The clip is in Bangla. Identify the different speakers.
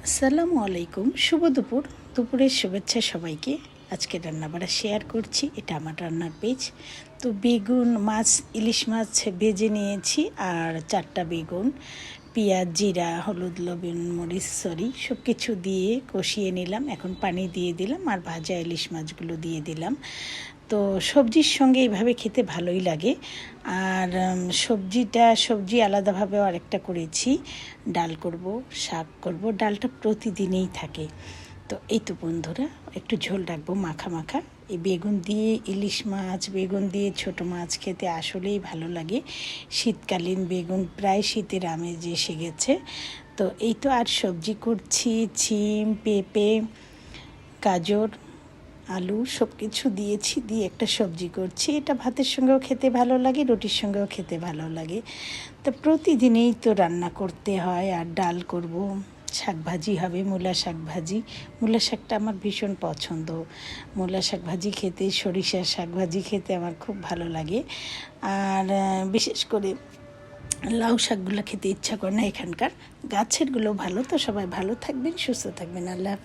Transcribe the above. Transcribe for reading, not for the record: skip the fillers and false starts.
Speaker 1: আসসালামু আলাইকুম, শুভ দুপুর। দুপুরের শুভেচ্ছা সবাইকে। আজকে রান্নাবাড়া শেয়ার করছি, এটা আমার রান্নার পেজ। তো বেগুন মাছ, ইলিশ মাছ ভেজে নিয়েছি, আর 4টা বেগুন, পেঁয়াজ, জিরা, হলুদ, লবণ, মরিচ সব কিছু দিয়ে কষিয়ে নিলাম। এখন পানি দিয়ে দিলাম আর ভাজা ইলিশ মাছগুলো দিয়ে দিলাম। তো সবজির সঙ্গে এইভাবে খেতে ভালোই লাগে। আর সবজি আলাদাভাবেও আরেকটা করেছি, ডাল করব, শাক করব। ডালটা প্রতিদিনই থাকে। তো এই তো বন্ধুরা, একটু ঝোল রাখবো মাখা মাখা। এই বেগুন দিয়ে ইলিশ মাছ, বেগুন দিয়ে ছোট মাছ খেতে আসলেই ভালো লাগে। শীতকালীন বেগুন, প্রায় শীতের আমেজ এসে গেছে। তো এই তো, আর সবজি করছি, সিম, পেঁপে, গাজর, আলু সব কিছু দিয়েছি, দিয়ে একটা সবজি করছি। এটা ভাতের সঙ্গেও খেতে ভালো লাগে, রুটির সঙ্গেও খেতে ভালো লাগে। তো প্রতিদিনই তো রান্না করতে হয়। আর ডাল করব, শাক ভাজি হবে, মূলা শাক ভাজি। মূলা শাকটা আমার ভীষণ পছন্দ। মূলা শাক ভাজি খেতে, সরিষার শাক ভাজি খেতে আমার খুব ভালো লাগে। আর বিশেষ করে লাউ শাকগুলো খেতে ইচ্ছা করে না। এখানকার গাছেরগুলো ভালো। তো সবাই ভালো থাকবেন, সুস্থ থাকবেন। আল্লাহ হাফেজ।